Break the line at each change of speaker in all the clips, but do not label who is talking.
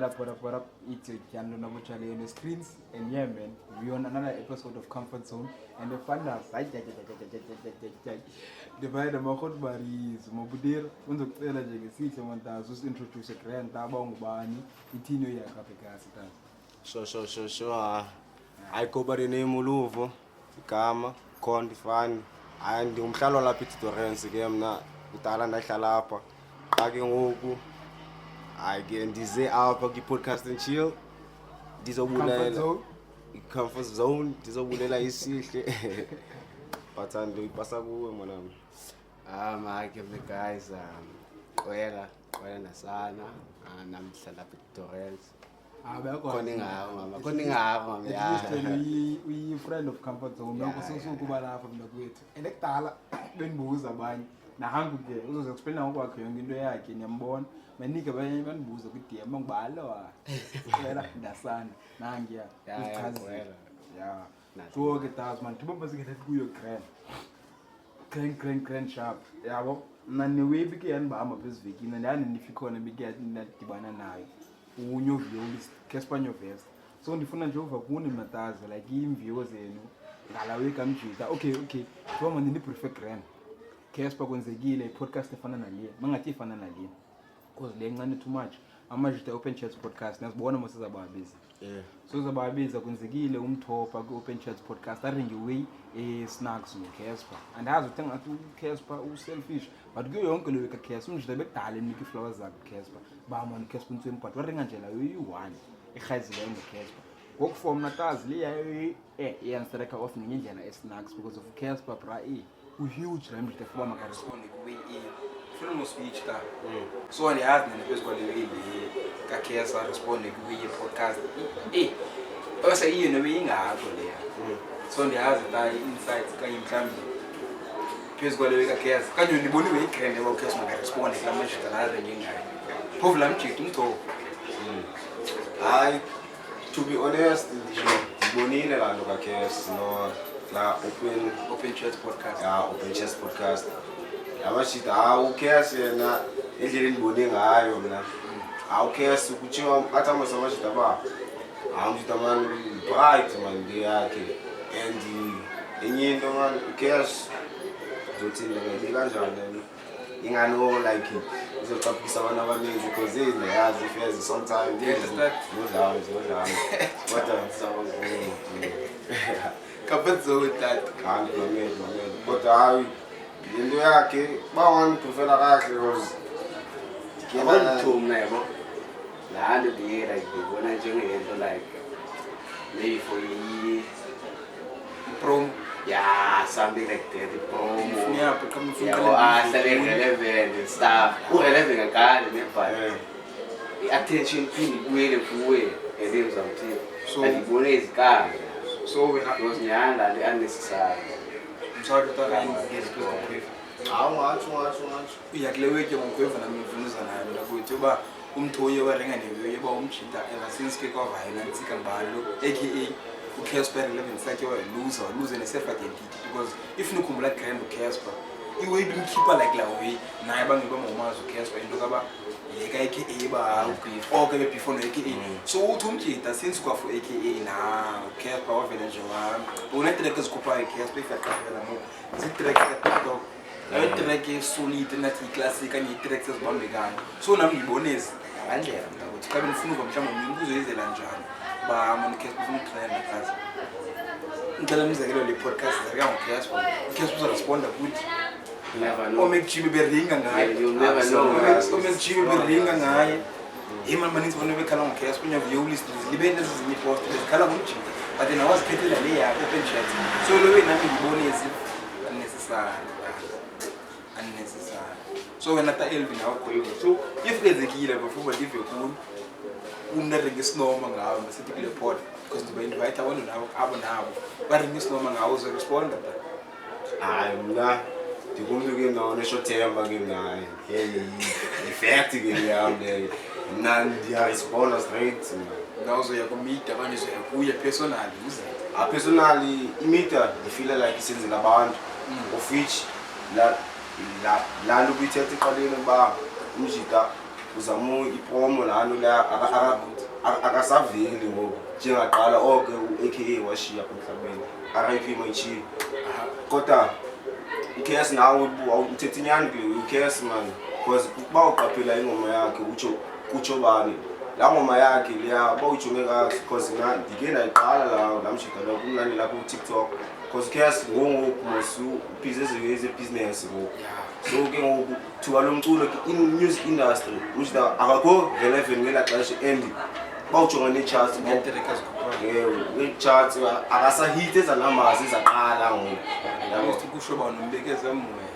What up? It's your channel Nabuchale on the screens. And yeah, man, we're on another episode of Comfort Zone. And the fun us, the by the Makot Baris, Mobudir, when the Tela Jagasi, someone does introduce a grand Tabong Bani, Itino Yakapicasitas.
Sure. I go by the name Uluvo, Kama, Condifan, and the Umshalo Lapit Torrens again, Italan Shalapa, Agingu. I get this out of the podcast and chill. This is comfort zone. This is a isi. But I do pass a woman.
I give the guys Koela Nasana and I'm Salapit Torres.
We friend of Comfort Zone. No, so Kubala from the great. And the Tala, when Booze are buying. Na hangu ke uzo explain kwa kuyonga into yakhe nyambona manika bayibuza ukuthi amangibalo wena ndasana nangiya uchaza yeah so ke tas man tibomba sikhethe kuyo grand sharp yabo nani webi ke yani bahamba phezivekini ndani nifikhona bike ndadibana nayo unyo violist Caspanyo Vest so ndifuna nje uva kuni mataza like imviwo zenu ngalawe kamjita okay toma ndini prefer grand Casper kwenzekile podcast efana naliye mangathi efana naliye because le ncane too much amajita open chats podcast nasibona mose zababiza so zababiza kwenzekile umthopa ku open chats podcast aringe way snacks no Casper and azi uthenga ngathi Casper selfish but kuyo yonke lo ka Casper umjita bekudala enika flowers zakhe Casper ba man Casper ntwemi but waringa nje la yi1 ekhazile no Casper ngokufom natazi liya iyanstreka off ngendlela snacks because of Casper bra huge rhyme that for my respond we film speech ta so ani has na pesa kwa lewe ka kesa respond we podcast basa hiyo no winga hapo le so ndi has ta insights ka imthambi pesa kwa lewe ka kesa kanyo ndiboni we krende wa kesa ma respond kama mshika na nginga povla mchitu mtho
I to be honest ndibonile la ndo ka kesa no la open chat podcast open chat podcast yabashita awukesi na endleleni ngibone ngayo mina awukesi ukuthiwa athi amasabashita ba awumjita man bright man yakhe and enye into man ukesi zothina ngithi kanjani ingano like izocaphisa abantu abaninzi because yazi ifezi sometimes no down what sounds
Comfort with that.
Can't be but I into yakhe bawani prefer kahle because
Kena to never. La the day like when I join like maybe for
prom
something like that the promo
become from
relevant and stuff relevant again but attention to the way and then something so the bonus is gone.
So we have
those nyanda the unnecessary.
I'm sorry to talk about this uyaklewe ke mkweva na mvunuza na mina kuthi ba umthoye warenga newe ba umchita ever since ke kwa violence kambalo aka uCasper 11 sakhe wa lose ne self identity because if nukhumbula grand uCasper iwe ibimkhipha like la way naye bangiba ngomazi uCasper into kaba yeka aka ba okay before no aka so uthi umchita since kwa for aka na Casper wa vele nje wa una track ezikupa Casper ifakela mo zitrack TikTok I track solid nathi classic ani tracks ezibambekana so nami ngibonezi ngandlela ukuthi kabe nifuna uba mhlawumbe mina kuzoyizela njani ba man Casper ufuna utrend na class ngicela umzekelo le podcast zaka ngoCasper Casper uzoresponda ukuthi
never know
omekjibe beringa ngaye
you never know
omekjibe beringa ngaye imali maninzi bona bekhala ngoCasper nya violist libe nezinye post bezikhala ngomjini but then awazikhethela le yakhe open chat so lo wena ngibonezi unnecessary so when ata Elvin awukhoyo so if ezekile before live cool umnarenge sinoma ngawo masithi kule pod because ndiba invite abantu nabo baringe sinoma ngawo uzo respond
hayi mina ndikumbuke nawo neshothemba ngingaye effect ke yami mina ndiyaresponda straight
ngawo uzoya kumida abantu uzoya kuye personally uze
personally imita ngifeel like isenzela abantu of which la lokuyithethe iqaleni ba umjita uzama ipromo lana la akasaveli ngoku njengaqala oke u-aka washiya emhlabeni RIP Mayichi kodwa uKS nawe uthethe inyani uKS man because kuba uqaphela ingoma yakhe utsho bani la ngoma yakhe leya bawujonge kahle because ndike ndayiqala la mshida la kumnani lapho ku-TikTok because uKS ngoku mosu ubhizi business ngoku so ke ngoku thuba lomculo in music industry mshida akakho relevant ngela xesha and bawujonga ne-charts ne-charts akasahit ezanambazi ezaqala ngoku
yabo kusho bani umbekeza moya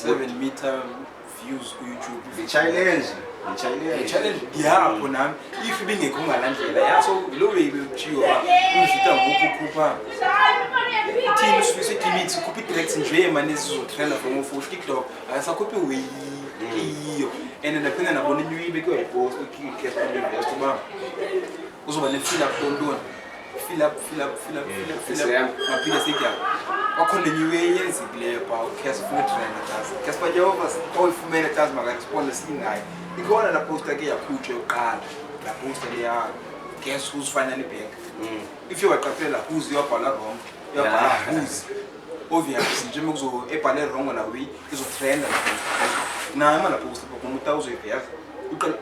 7 meter views ku YouTube
the challenge
yapho nami if bingekho ngalandlela yaso lo way bekuthiwa umshita ngokukhupha team usifise limits kuphi tracks nje manje sizotrenda from for TikTok akasakhuphi way iyo and naphinde nabona inyuyibe ke post uKS Invest ba uzoba ne fill up dontoni fill up maphinde sikya wakhona inyuyibe yenzikileyo pa uKS full trend task KS Jehova awufumene task maka respond singayi ikhona la poster ke yakhutshwe uqala la poster leya guess who's finally back if you waqaphela who's yobhala wrong yobhala who's obvious nje mekuzo ebhale wrong na we izotrenda na imali poster umuntu awuzoyibheka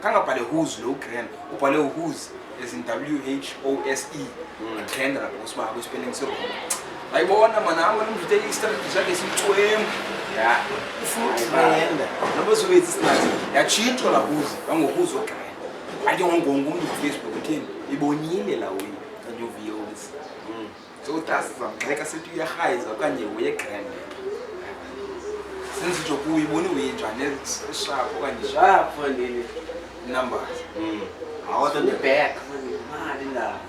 kangabhale who's low grand ubhale who's as in WHOSE trend la poster ba spelling zero ayibona mana amana umvite i-strategy sakhe simcwemu ya ufunda nabo zobethi singathi yachintshwa la who's bangohuzo grand ake ngongongo umuntu ku-Facebook uthini ibonile la we kanti uviewers so utasizamxeka sethi uyahaiza okanye uye grand senze nje ukuyibona uyenjani esharp okanye
sharp ndini
numbers
awathe back mali la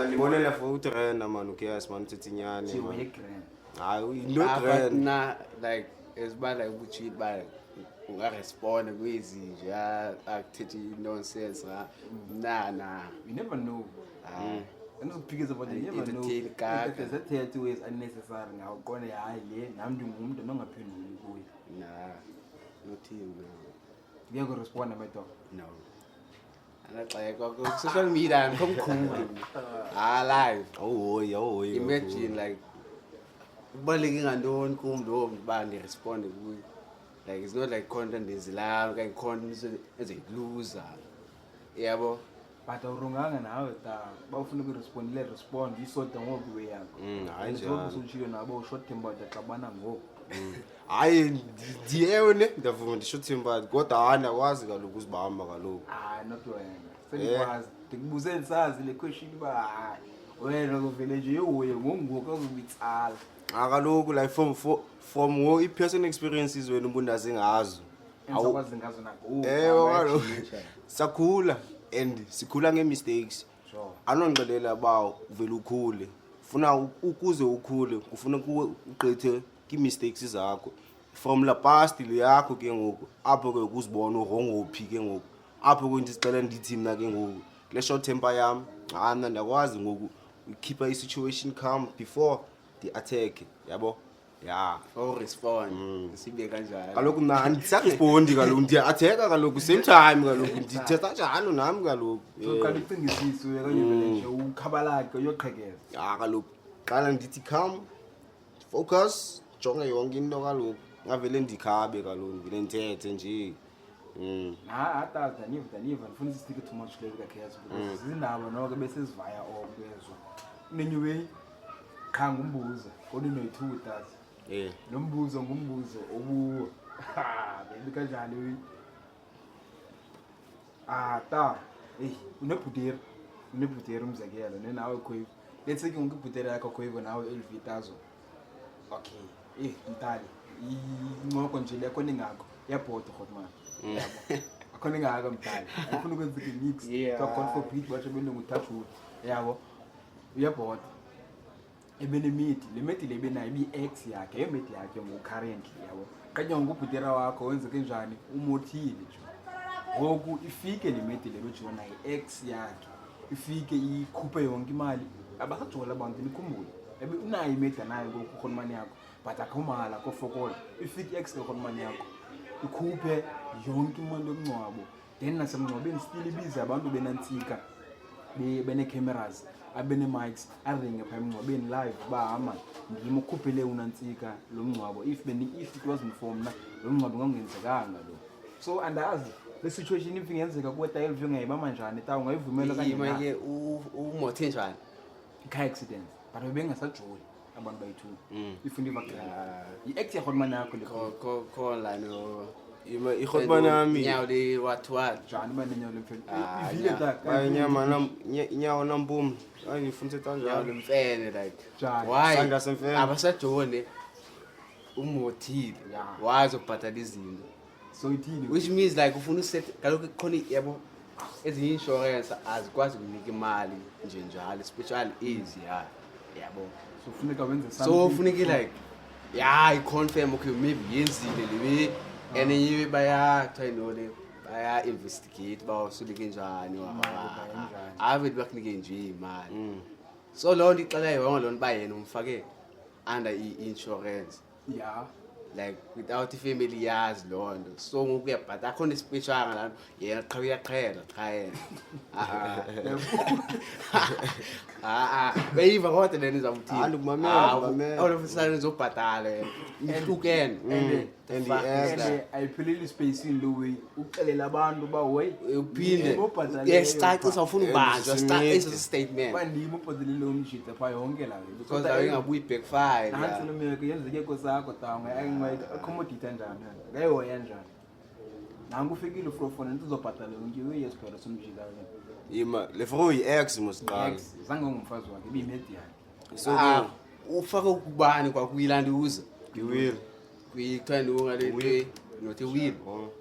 ngibonela for utrenda man uKS man uthethe inyani
uye grand
hayi no grand
na like esibala ukuthi ba ungarespond kwezinje akuthethi nonsense na
you never know Angizophikisa but you never know. That two is unnecessary now. Kone hayi le nami ndingumuntu nongaphenduli kuye.
Nah. Not him.
Ngeke respond amadoda.
No. Anaxeka ku social media ngomkhulu. Live.
Oh.
Imagine like kubaleke ngantoni kumlo bani respond kuye. Like it's not like content is live, like content is a loser. Yabo.
But awuronganga nawe ta bawufuna respond isodwa ngoku we yakho.
Hayi njalo.
Usutshilo nabo short tempered xabana ngoku.
Hayi ndiyewone ndavuma ndisho tempered kodwa hana kwazi kaloku uzibamba kaloku.
Not wena. Sengikwazi ndikubuze nsazi le question ba wena kuvele nje uye ngoku azobitsala.
Kaloku like from wo i-personal experiences wena umuntu azingazo.
Awukwazi ngazo nako.
Kaloku sakhula and sikhula ngemistakes.
Sure.
Anongqelela bawo uvela ukhule. Ufuna ukuze ukhule, ufuna uqethe ki-mistakes zakho. From la past le yakho ke ngoku apho ke ukuzibona urongophi ke ngoku. Apho ke ndicela ndithi mina ke ngoku le short temper yami hana ndakwazi ngoku keep a situation calm before the attack yabo. Yeah,
for respond. Sibe kanjalo.
Kaloku mina andisarespondi kaloku ndiya-attack kaloku same time kaloku ndithetha njalo nami kaloku.
Uqala ucingisise kanye vele nje ukhabalaka uyoqhekeza.
Kaloku qala ndithi calm, focus, jonga yonke into kaloku. Ngavele ndikhabe kaloku vele ndithethe nje.
Hata Daniva ndifuna isitike too much level kakheza because izindaba noko bese sivaya okwezwa. Nenyuwe khanga umbuzo kodwa unoyithuta. Nombuzo ngumbuzo obuwo. Bebe kanjani we? Ta. Unebhuteri umzekelo nenawe khoyi. Let's say unke ibhuteri yakho khoyi nawe elivitazo. Okay. Mtali. Incoko nje lekho ningakho. Yabhoda khotman. Yabo. Akhona ngaka mtali. Ufuna ukwenza i-mix. To call for beat basho belungu touch wood. Yabo. Uyabhoda. Ebenemiti lemeti lebenayo ibi-X yakhe emeti yakhe currently yabo kanye ngubhutera wakho wenze kanjani umothile nje ngoku ifike lemeti lebejona i-X yakhe ifike ikhuphe yonke imali abasajola abantu nikhumbule ebe unayo imeta nayo ngoku khonmani yakho but akhomala kofokola ifike i-X khonmani yakho ikhuphe yonke imali yomngcwabo then nasemngcwabeni still ibiza abantu benantsika bene-cameras abene-mics aringe phaa emngcwabeni live bahama ndim ukhuphele unantsika lo mngcwabo if it wasn't for mna lo mngcwabo ngangenzekanga lo so andazi le situation if ingenzeka kuwe Tayelview ungayibamba njani ta ungayivumela
kanje umothe njani
car accident but bebengasajoli abantu bayithu ifuna i-act yakhona yakho le
khona no
ikhotbana yami
nyawo le what
njani banenyawo lemfeni ivile ta
inyawo nampumi angifuna
nyawo
kanjalo
lemfene like
Njani?
why
Sandla semfene.
abasajone umothile wazi ukubhatala izinto
so ithini
which means like ufuna uset kaloku khona yabo ezinye insurance azikwazi ukunika imali nje njalo especially easy yabo
so funeka wenze
so ufuneki like i-confirm okay maybe yenzile lewe and yiwe bayathiwa inole baya-investigate bawusulike njani ave bakunike nje imali so loo nto ixela yonke loo nto uba yena umfake under i-insurance
yeah
like without ifamily yazi loo nto so ngoku uyabhata akhona isipeshanga laa nto yena qha uyaqhela cha yena beyiva kodwa lena izamthini olofisane nizobhatala ihlukene
and
ayipheleli espacini lo way uxelela abantu uba wey
uphinde yesicacisa ufuna ubanjwa sicacisa statement
bandimi ubhatalele umshita phaa yonke la
because awungabuyi backfire
nansi lo meko yenzeke nkosakho tanga accommodate njani ngayihoya njani nangu ufikile ufrofona into uzobhatala yonke uyes phela somjika
le fro yi-ex mosiqala
zange ngumfazi wakhe ibiyimedia
so
ufake ukubani kwakuyilanduza
ngiwile
kuthiwa ntoni nothi will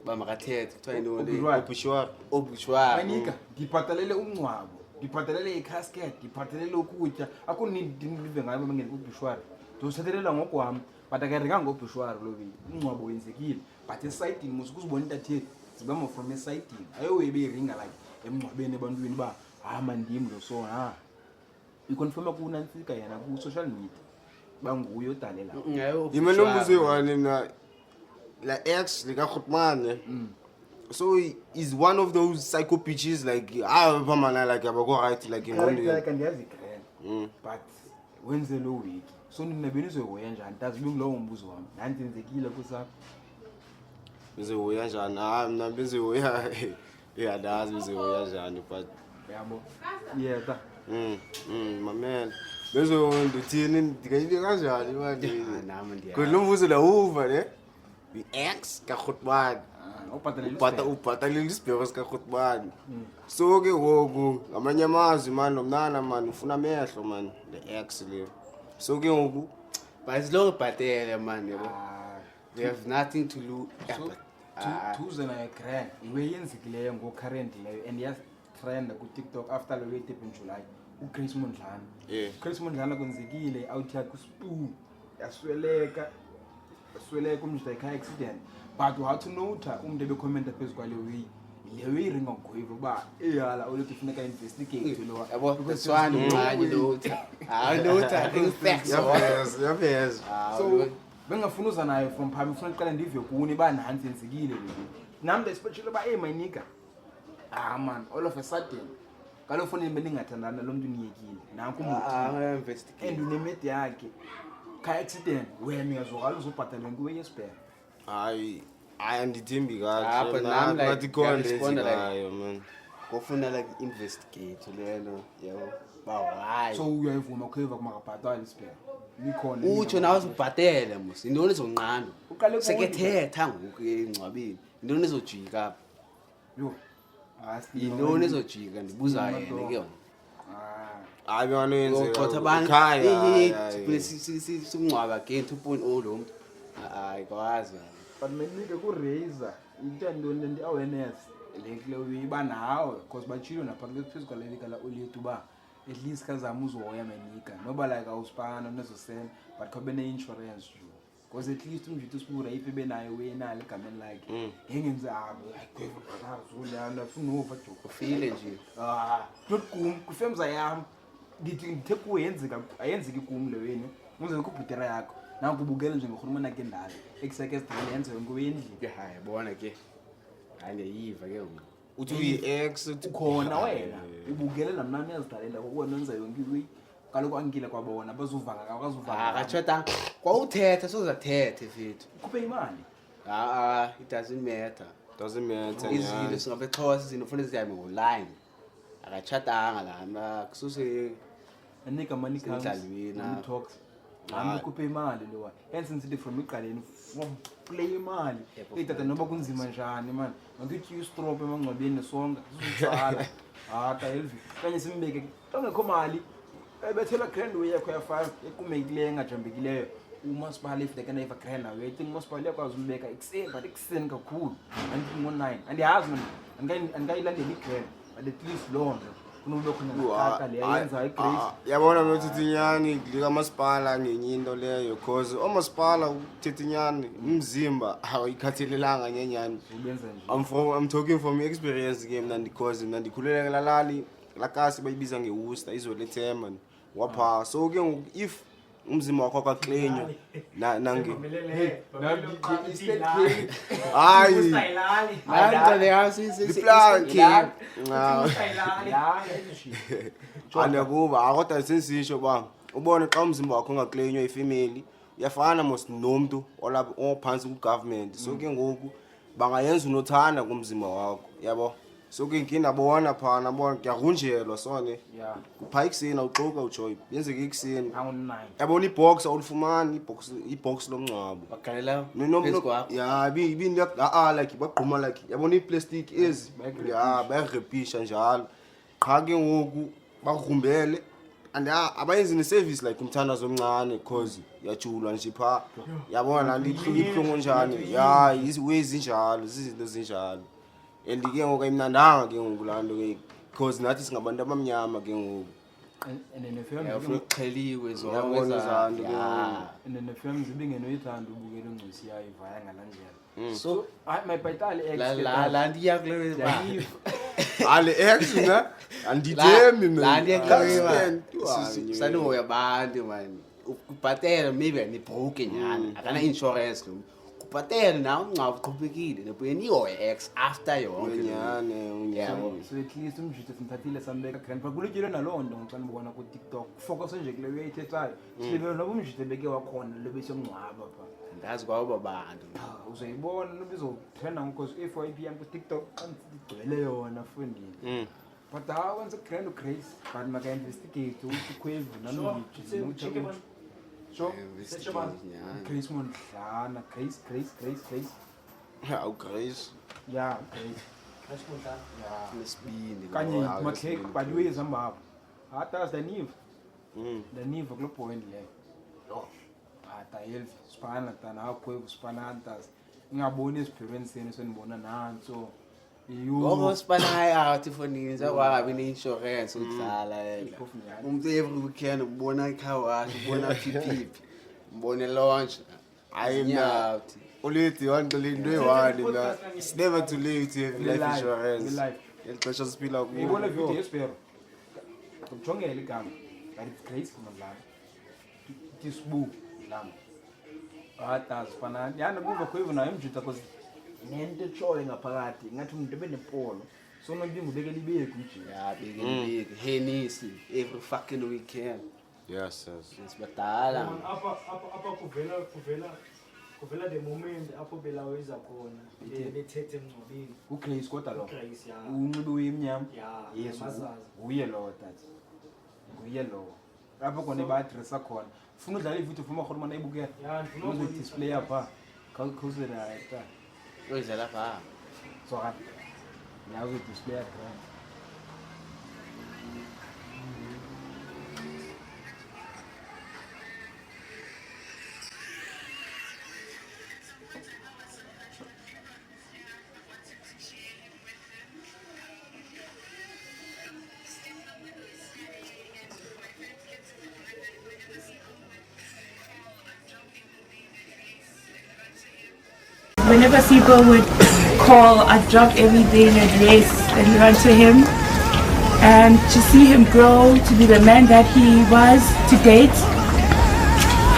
uba makathethe kuthiwa ntoni
ubushwara
obushwara
manika ngibhatalele umngcwabo ngibhatalele i-casket ngibhatalele ukutya akho ndive ngayo bengene kubhushwari ndizothathelela ngokwami but akaringanga ngobhushwari lobi umngcwabo wenzekile but esayitini musukuzibona intatheli zibama from esayitini ayowe beyiringa like emngcwabeni ebantwini uba mandim lo so ikonfirma kunantsika yena ku-social media banguye odalela
yime nombuzo eyi-one mna la ex likakhotmane so is one of those psycho bitches like phamana like abako-right like engqondweni
andiyazi igrand but wenze lo wiki so nina benizoyihoya njani tazi lungilowo mbuzo wami nandenzekile kusapho
bezohoya njani mna bezohoya andazi bezohoya njani but
yabo yeta
mamela bezontithini ndingayile kanjani manje
nami ndiya
kodwa lo mbuzo lawuva ne i-ex kakhotmane ubhatalela isibheko sikakhotmane so ke ngoku ngamanye amazwi mani lo mnana mani ufuna amehlo mani le-ex leyo so ke ngoku
but siloko bhatele man yabo they have nothing to lose
tuze nayo grand iwe yenzekileyo ngo-current leyo and yatrenda kutiktok after lo wetep in July uGrace Mondlana uGrace Mondlana kwenzekile out yakhe uspu yasweleka umjita car accident but wathi nota umuntu ebekhomenta phezu kwale way leyo iringa ngoyiva uba eyala olethi funeka investigate lo
yabo kuswana umncane lotha lotha facts
yaveza
so bengafuna uza nayo from phambili ufuna uqala ndive kuni banansi enzekile lo nami especially ba mayinika man all of a sudden kalofuna beningathandana lo muntu niyekile nanku umuntu
investigate
and unemedia yakhe car accident wena uyazokala uzobhatala kuwe yesibheka
hayi andithembi
but nami like
kakhondeayo man
kufuna like investigate lelo yabo ba why
so uyayivuma ukuyeva kumakabhatala isibheka likhona
utsho nawe uzibhatele mos intoni ezonqanda
Uqale
sekethetha ngoku engcwabeni intoni ezojika apha
yo
intoni ezojika ndibuza yena ke yona
hayi benganoyenzeka
uxotha abantu sikungcwaba again 2.0 lo muntu hayi kwazi
but menike ku-razor intandoni lento awareness lekile uyiba nawe because bachilo napha phezu kwalelika la ulethu uba at least kazama uzohoya menika noba like awusipana nezosena but khabe ne-insurance ju because at least umjito usibura ife benayo wenalo egameni lakhe ngengenze ayikwevuazulana funa uva joko
ufile nje
not kum kufemza yami ndithi ngithe kuwe ayenzeki kum le wenu unze kubhutera yakho nakubukela nje ngorhulumeni akhe ndalo ekuseke sidile yenze yonke wendli
hayi bona ke angiyiva ke ngoku
uthi uyi-ex
ukhona wena ubukele namnani yazidlalela kokwena wenza yonke iwi kaloku angile kwabona bazuvanga akazuvanga
akatshota kwawuthetha sozathethe fethu
ukhuphe imali
it doesn't matter
doesn't matter
izinto singabexhosa izinto kufanele zihambe ngoline akatshadanga lana kususe
anika money
Semdlalweni,
talks nami ukhuphe imali lo hence nsithi from iqaleni play imali itata noba kunzima njani man ngakuthi ustrop emangcwabeni nesonga sizitsala hata elvi kanye simbeke ongekho mali ebethela grand way yakho ya 5 equmekileyo engajambekileyo umasipala if they can have a grand way I think umasipala yakwazi umbeka ekseni but ekseni kakhulu andithi ngo9 andiyazi man angayilandela igrand but at least lonke kunobe khona nakaka le yenza igrace
yabona nothithinyani likamasipala ngenye into leyo cause omasipala uthithinyani umzimba awuyikhathelelanga nyenyani
ubenza nje
I'm talking from experience ke mina because mina ndikhulele lalali lakasi bayibiza ngewuster izolethema wapha so ke if umzimba wakho akaklenyo nange hayi andakuba akodwa sensisho ba ubone xa umzimba wakho ungaklenywa ifamily uyafana mos nomuntu olapha ophansi kugovernment so ke ngoku bangayenza unothanda kumzimba wakho yabo so ke inkinga bona phana bona kuyarunjelwa sone kupha ikuseni awuxoka ujoy yenzeke ikuseni
angu9
yabona ibox awulifumani ibox lomncwabo
bagalela
ya ibini like bagquma like yabona iplastic ezi bayarepisha njalo qha ke ngoku bagrumbele and abayenzi neservice like umthandazo omncane cause yajulwa nje pha yabona lihlungu njani ya izwezi njalo izinto zinjalo endike ngoku ayimnandanga ke ngoku lando ke cause nathi singabantu abamnyama ke ngoku
nefilm
uxheliwe
yabona zanto
nefilm zibingeno ithanda ubukela ungcisi yayo ivaya ngalandlela so my bhaitali ex
la ndiya kule ba
ale ex na andithembi mina
la ndiya kule sanoya abantu man ukubhatela maybe ni broke nyana akana insurance lo kubhatela na ungcaba uqhubekile nebuyeni iyo ex after yonke
nyane
so at least umjito simthathile sambeka grandpa kulutshile nalondo ngicela ubona ku TikTok focus nje kule uyayithethayo sibe noba umjito beke wakhona lebese umncwaba pha
ngazi kwawo babantu
uzoyibona nobizotrenda because FYP yam ku TikTok igcwele yona fundini but wenza grand grace but maka investigate ukuthi khwevu nami ngijike so Grace Montana Grace
how Grace
yeah Grace Montana
nesibindi
kanye makhek baliwe zambaba hata the nive kulo point le hata elvi spana tana akwevu spana antas ngabona experience yenu senibona nanso
ngoba sipana out ifonini zakwabi neinsurance udlala umuntu every weekend ubona icar ubona PPP ubona launch ayinyathi
ulithi wanto lento eyi1 la it's never too late to have life insurance elixesha siphila kuyo
ngibona video yespero ukujongela igama but it's Grace Montana tisbu lama hata spana yana kuva kwevu nayo mjita cause nento etshoyo ngaphakathi ngathi umuntu ebenepolo so nobingu ubekela ibeke umjini
bekela ibeke Hennessy every fucking weekend
yes
sibadala
apa kuvela the moment apho belaweza khona bethethe emncwabeni
uGrace kodwa lo
Grace ya
unxibe uyimnyama
yes
uye lo tata uye lo lapho khona ba-addressa khona ufuna udlala ividiyo ufuna ukhona ayibukela uze display apha khawuzela ta
uyidlala lapha
so kanti nawe display apha
Whenever people would call, I'd drop everything and race and run to him. And to see him grow to be the man that he was to date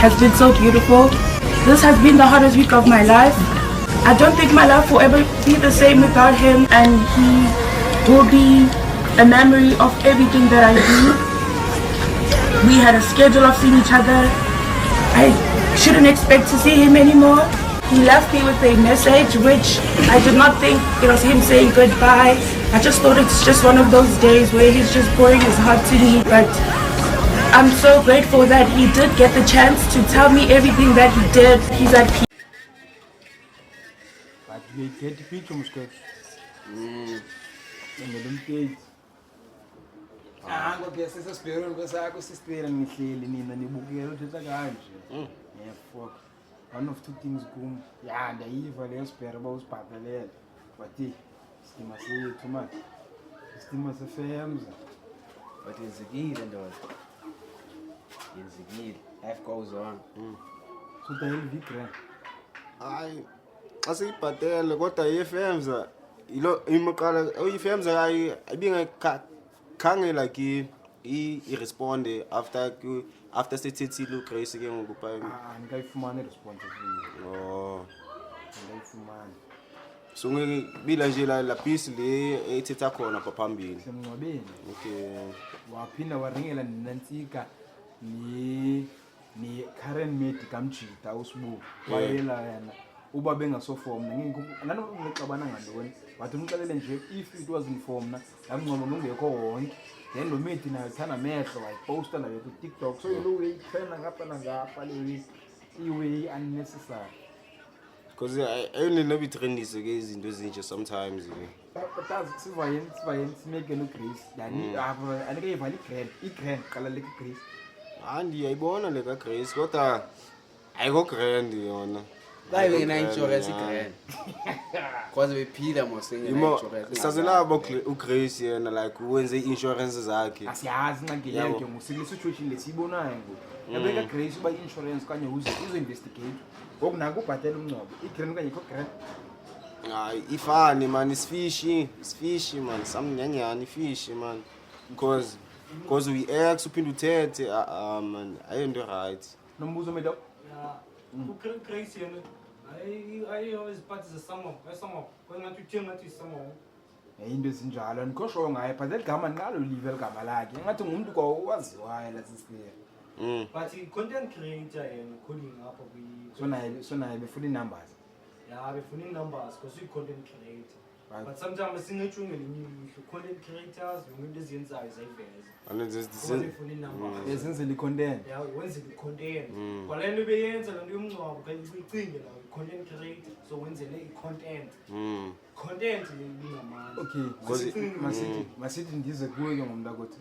has been so beautiful. This has been the hardest week of my life. I don't think my life will ever be the same without him, and he will be a memory of everything that I do. We had a schedule of seeing each other. I shouldn't expect to see him anymore. He left me with a message which I did not think it was him saying goodbye. I just thought it's just one of those days where he's just pouring his heart to me, but I'm so grateful that he did get the chance to tell me everything that he did. He's at peace.
But we get the picture, Musket. Ngolumteki. Ngoke sesesibhekweni kwesakho sisicela nihleli nina nibukela uthetha kanje. Yeah, fuck. One of two things kum. Yeah, ndayiva leyo sibhere bawusibhatalela. Wathi sidima sethu manje. Sidima sefemza.
But yenzekile ndoda. Yenzekile. Life goes on.
So the LV grand.
Hayi xa siyibhatele kodwa i-FMs ilo imaqala i-FMs ayibinga khange like i-responde after sethethile uGrace ke ngokuba
Ngayifumana response kuyo.
oh
Ngayifumana.
so ngibila nje la piece le ethetha khona phambili
Semncwabeni.
okay
Waphinda waringela Nantsika ni current mate kaMjida uSibu. Wayela yena uba bengasofomna ngixabana ngantoni wathi umxelele nje if it was informed ngamncoma ngungekho wonke then lo mate nayo thana mehlo wayiposta nayo ku TikTok so lo way trend ngapha nangapha le way unnecessary
because ayini nobi trendise ke izinto ezinje sometimes
but sivayen simeke no Grace dani anike ivali grand qala le Grace
andi ayibona le ka Grace kodwa ayiko grand yona
Bayi na insurance grand. Cause bephila mosenge na insurance.
Sazela uGrace yena like wenze insurance zakhe.
Asiyazi nqange yakhe ngusikile situation lesibonayo ngoku. Yabeka Grace ba insurance kanye uzo investigate. Ngokunaka ubhatela umncwabo. iGrand kanye ikho grand.
Hayi ifani man isfishi man samnyanyani fish man because we ex uphinde uthethe man ayento right.
Nombuzo medo.
Yeah. Crazy yena. I always parties a summer. When I tell you summer.
Into ezinjalo andikho ngaye but eligama ngalo live eligama lakhe ngathi ngumuntu kwawaziwayo la sisiya.
But content creator yena calling up
so naye befuna numbers.
Yeah, befuna numbers because we content creator. But sometimes singatsho ngelinye content creators umuntu eziyenzayo zayiveza.
Ezenzela icontent.
Yeah, wenza icontent. Kwalento beyenza lento yomncwabo kanye uyicinge la content creator so wenzele icontent. Content lingamandla.
Okay, masithi ndize kuwe ke ngomuntu akuthi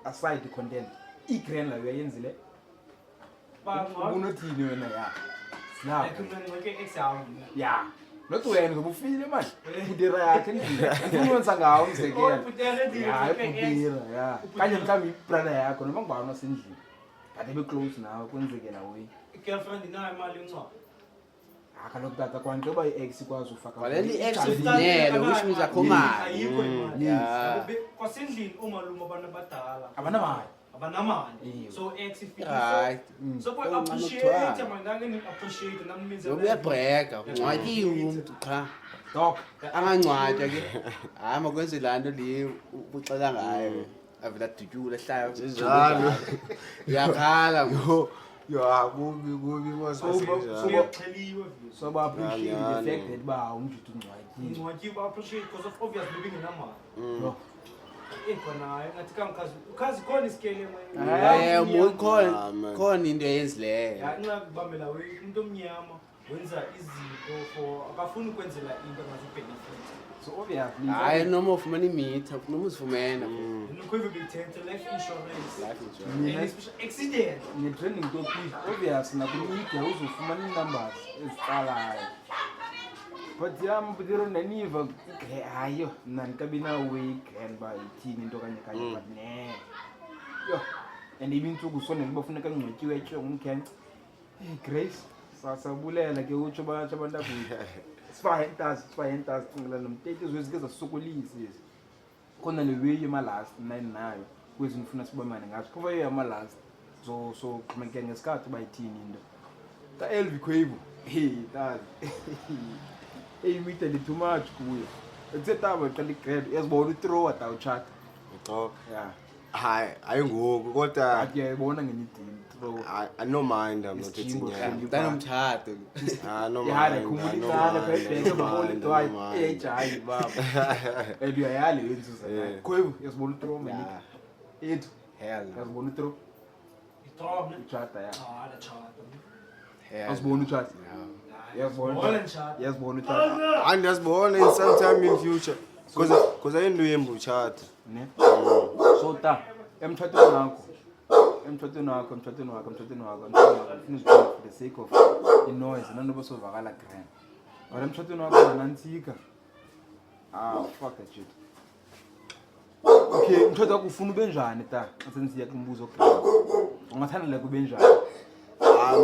aside content. iGrand la uyayenzile. Unothini wena ya? Snap.
Like exam.
Yeah. Not wena ngobufile manje. Udira yakhe ndini. Ufunwenza ngawo umzekelo. Yeah, udira, yeah. Kanye mhlawumbe ibrother yakho noma ngibana sendlini. Kade be close nawe kwenzeke la way.
Girlfriend inayo imali yomncwabo.
Akaloku tata kwanto ba ex ikwazi ufaka.
Waleli ex ufinele which means akhomali.
Ayikho imali. Kwasendlini omalume abantu abadala. Abanamali. So ex ifika. So boy appreciate mangake ni appreciate nammenze.
Uyabheka, ncwadi umuntu cha.
Dog,
Angancwadi ke. Hayi makwenze lanto le uxela ngayo. Avela dudula ehlaya.
Njalo.
Yakhala ngo.
Ya kubi
Sobaxheliwe view.
so ba appreciate the fact that ba umjito ncwadi.
Ncwadi ba appreciate because of obvious living in amali.
No.
Ikhona ngathi kamkhazi khona isikele manje.
Khona into eyenzileyo.
Yanqa kubambela umuntu omnyama wenza izinto for akafuni ukwenzela into ngathi benefit.
So obviously
Hayi noma ufumana imitha, noma uzifumena.
Nokho bekuthethe life insurance.
Life insurance.
And especially accident.
ne training topic obvious na kunika uzofumana numbers ezicalayo. But budiro naniva hayo nankabina way grand ba ithini into kanye but ne. Yo. And even ukusone kubafuneka ngcwetyiwe etsho ngumkhence. Hey Grace, sasabulela ke utsho abantu akuyi. Sifayentas ngila nomthetho ezwezike zasukulisa lezi. Khona le way yema last 9 nayo kwezi ngifuna sibamane ngathi kuba yema last so kumeke ngesikhathi bayithini into. Ta LV Khwebu. Hey, tazi. eyimideli too much kuye etsetaba iqala igrade uyazibona uthrow atawuchat yeah
hayi ayingoku kodwa
athi uyayibona ngenye idini throw
I no mind I'm not
Isidingo
eating yeah
Ndanomthatho.
I no
yale
mind
khumulitana phebheke babona itwayi ejayi baba uyayale yenzuza
Yeah.
khwebu uyazibona uthrow manje
Yeah.
ethu
Hell no.
uyazibona uthrow
Itromne.
uchata ya
Ah, la chat.
Hell
uyazibona uchata
no.
uyazibona
Wala chat.
uyazibona uchata
andiyazibona in sometime in future because ayinduyembu uchata
ne so ta emthathweni wakho for the sake of the noise nanoba sovakala grand but emthathweni wakho nanantsika fuck that shit okay umthatho wakho ufuna ube njani ta asensiya kumbuzo grand ungathanda like ube njani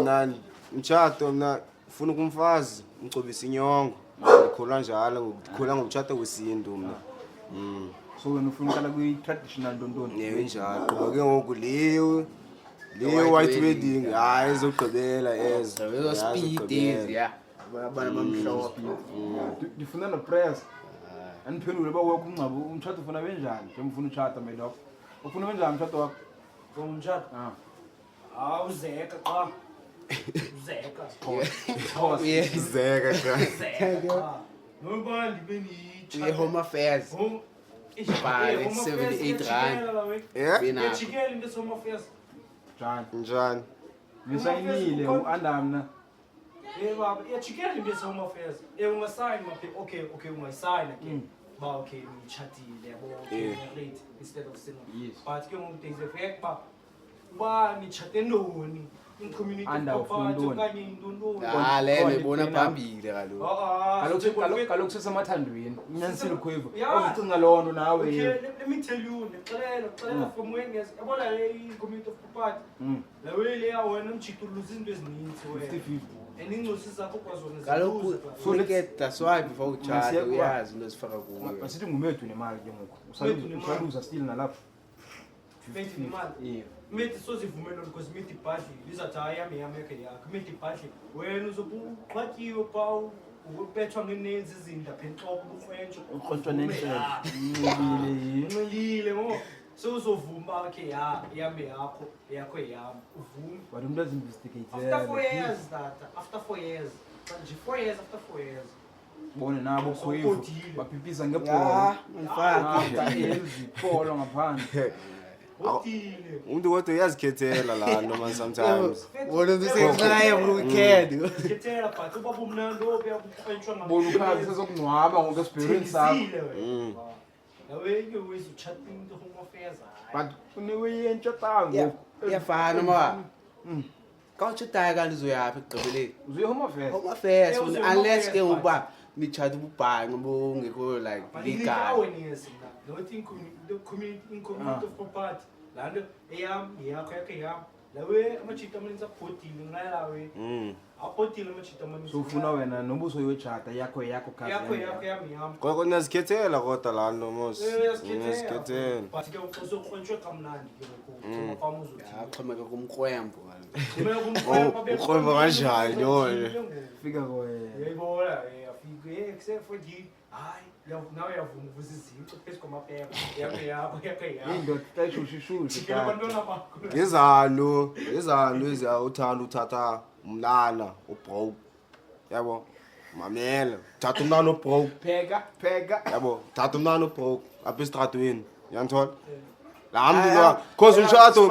mna mtshato mna ufuna kumfazi umcobisa inyongo ndikhula njalo ndikhula ngomtshato wesintu mna
so wena ufuna ukala kwi-traditional ntontoni
ewe njalo qoba ke ngoku leyo
white
white
wedding,
wedding hayi ezogqibela ezo
Those speed days, yeah. Abana bamhlophe.
ndifuna nopress andiphendule uba wakho ungcabo umtshato ufuna benjani njengoba ufuna utshata my dog ufuna benjani umtshato wakho
Umtshato. Uzeka qha. Uzeka.
Yes.
zeka xa
Uzeka. Ngoba ndibe
We home affairs. Bye, 78 rand.
yeah
Bina.
Yachikela into Home Affairs.
njani
njani
ngisayinile u-andamna
Baba, yachikela into Home Affairs. Ungasign maphe okay ungasign again. Ba okay ngichatile yabo
Yeah.
rate instead of single.
Yes.
But ke ngoku there's a fact ba nichate ndoni in community
Anda ufuna ntoni?
okanye intondoni.
Le ndibona phambili kaloku.
kaloku sesemathandweni unyanisile ukhwevu
Yeah.
awuzicinga loo nto
Okay,
nawe
let me tell you, ngixelela from when yabona le community of property. La way le wena umjito luza into ezininzi wena.
50-50
And ingcosi zakho kwazona
Kaloku funeke that's why before uchata
Masiyekwa.
uyazi into ezifaka kuyo.
masithi ngumethu nemali ke ngoku
Umethu nemali.
usaluza still nalapho
Umethu nemali.
yeah
Methi sozivumelana because methi ibhadli lizathi ayami yameke yakho methi ibhadli wena uzobuqhatyiwe pa ubethwa ngenenzi izinda phenhloko bukrwentsho
uqontshwa nenhlelo unxibile
unxilile ngoba sewuzovuma okay yami yakho yami uvume
but umuntu azi-investigate
after 4 years after 4 years nje 4 years after 4 years
bone nabo khwevu
Uqodile.
baphiphisa
Yeah,
ngebholo ezipolo ngaphandle
Udile.
umuntu kodwa uyazikhethela laa nto man sometimes
Wona ndisexelaye weekend.
Ngithela but ubaba umnando uyakuqwentsha
bona ukhazi sezokungcwaba ngoku esibherweni sakho
Nawe ke wezi chatting into Home Affairs.
but uneweyentsha tango
Iyafana ma. Ka uchitayo kanti uzoyaphi ekugqibeleni?
uzuye home affairs
Home affairs
Uze home
unless ke
affairs,
ngoba nichata ububhayi ngoba ungekho like legal.
awareness not in community of property. Lando eyami yakho yakhe yami. Lawe amachita amaninzi abhodile ngalawe. Abhodile amachita amaninzi.
so ufuna wena noba usoyotshata yakho khazi
yakho yami.
kodwa niyazikhethela kodwa laa nto mos niyazikhethela
But ke uzokhonjwe kamnandi ke ngoku. Ngaphambi uzothi.
Yaxhomeka kumqwembo kaloku.
ukrwemba kanjani yona
fika koyena
Yayibona afike except for the nawe yavuma ukuvuza izinto phezu kwamaphepha yakho
indoda tayishushishushe
jikela abantwana bakho
ngezalo eziyawuthanda uthatha umnana ubroke yabo mamela thatha umnana ubroke
pheka
yabo thatha umnana ubroke apha esitratweni yanthola laa mntu cause umtshato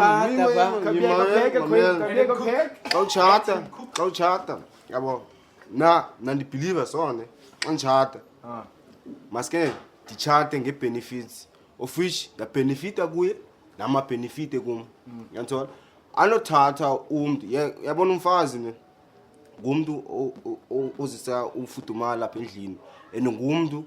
xa utshata yabo nandibhiliva sone xa nditshata maske nditshate nge-benefits of which ndabhenefita kuye namabhenefite kum yanthola anothatha umntu yabona umfazi ne ngumntu ozisa ufudumala apha endlini and ngumntu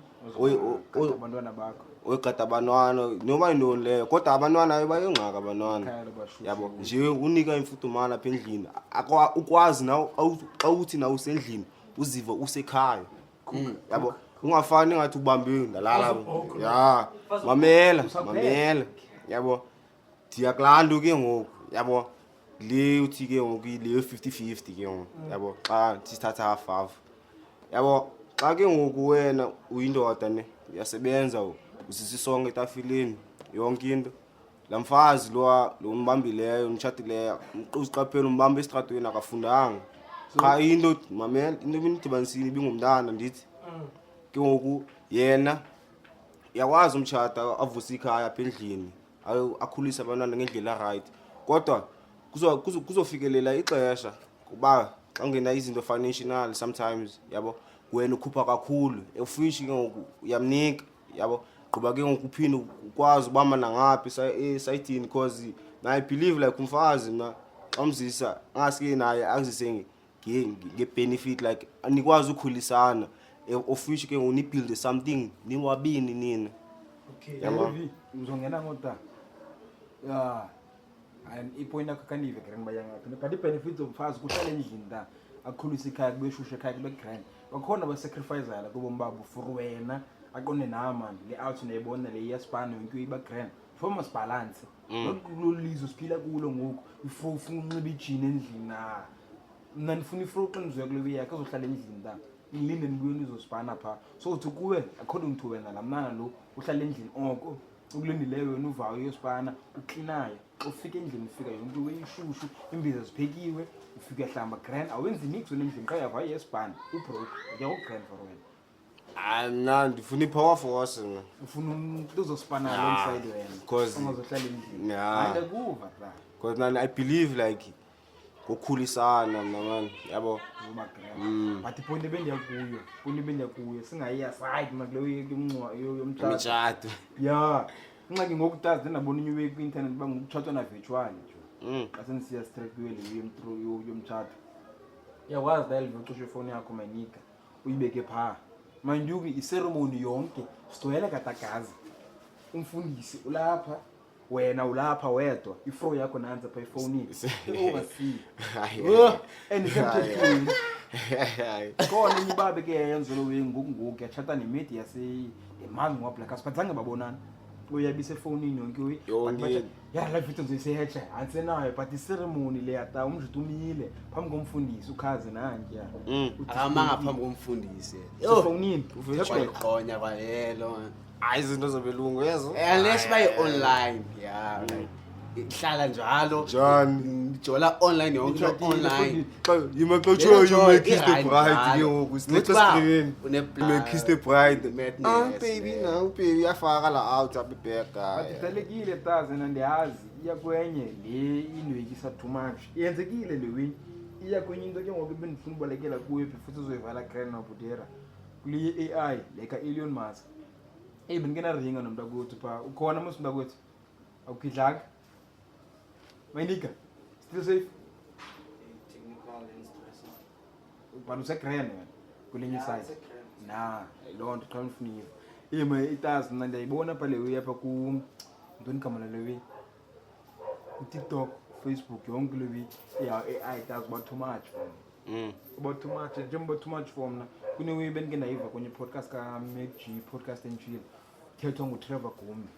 abantwana bakho
oyogada abantwana noba yintoni leyo kodwa abantwana bayongxaka abantwana
khaya lobashushu
yabo nje unika imfudumala apha endlini ukwazi nawe xa uthi nawe usendlini uzive usekhaya yabo ungafani ngathi ubambiwe ndalala ya mamela yabo ndiyakulanda ke ngoku yabo le uthi ke ngoku le 50-50 ke ngoku yabo xa sithatha half yabo xa ke ngoku wena uyindoda ne uyasebenza usisisonke etafileni yonke into la mfazi lo umbambileyo umtshatileyo uziqaphela umbamba esitratweni akafundanga cha into mamela into benidibanisile ibingumntana ndithi ke ngoku yena yakwazi umtshata avuse ikhaya apha endlini akhulisa abantwana ngendlela right kodwa kuzofikelela ixesha kuba xa ungena izinto financial sometimes yabo wena ukhupha kakhulu efishi ke ngoku uyamnika yabo qoba ke ngoku uphinde ukwazi ubamba nangaphi esayidini because I believe like umfazi mina xa umzisa angasike naye akuzise ngebenefit like anikwazi ukukhulisana ofishi ke ngoku ni build something niwabini nina
Okay.
yabo uzongena ngota and ipoint yakho kanive grand bayangaphi but i-benefits zomfazi kuhlala endlini da akukhulisa ikhaya kube shushe ekhaya kube grand bakhona abasacrifice-ala kubo mbaba for wena aqonde namani le out nayibona le iyasipana yonke iba grand for masibalance lolizwe siphila kulo ngoku ufuna unxiba ijini endlini mna ndifuna ifro uqiniziwe kulewe yakhe azohlala endlini da ilinde nibuye nizosipana phaa so uthi kuwe according to wena la mnana lo uhlala endlini oko ukulindileyo wena uvayo uyosipana uklinayo ufika endlini ufika yonke weyishushu imbiza ziphekiwe ufika hlamba grand awenzi nix wena endlini qha yava yesipana ubroke uyakugran for wena
mna ndifuna i-power force mna
ufuna umuntu uzosipana alongside wena
because
ungazohlala endlini
yeah
ayikuva bra
because man I believe like ngokukhulisana mna man yabo
uma grand but point ebendiyakuyo singayiya side makuleyo yomthatha
imitshato
ya ingxaki ngokutazi ndinabona inye ku-internet uba ngokutshathwa na virtual nje xa sendisiya straight kuyo le yomtshato iyakwazi la live ucushe ifowuni yakho mayinika uyibeke phaa mind you iceremony yonke sidoyela katagazi umfundisi ulapha wena ulapha wedwa ifro yakho nanza phaa efowunini oversee and semthethweni khona enye ibabe ke yayenza lo ngoku yatshata nemedi yasemazi ngwablack but zange babonana uyabisa efowunini yonke ya la video ngisehecha ansenayo but iceremony le yata umjudu umile phambi komfundisi ukhaze nanjye
akamanga phambi komfundisi
efowunini
uveqonya kwayelo
hayi izinto zobelungu yezo
unless bayi online yeah like ihlala njalo
John
ngijola online yonke online
you make kiss the bride ngoku silethe make kiss the bride baby now baby yafaka la out abibheka
bathelekile tazi nandiyazi iya kwenye le inwekisa too much yenzekile le wini iya kwenye into ke ngoku bendifuna ubalekela kuyo futhi uzoyivala grand nobudera kule AI leka Elon Musk bengena ringa nomntu akuthi phaa ukhona mos umntu akuthi awukhidlaka mayinika still safe
Technical and stress.
but usegrand wena kulenye side loo nto xa ndifuna itazi mna ndiyayibona pha lewe apha ntoni igama lalewe kuTikTok Facebook yonke lewe AI itazi about too much for about too much njengoba too much for mna kunewe bendike ndayiva kwenye podcast kaMacG podcast and chill thethwa nguTrevor Gumbi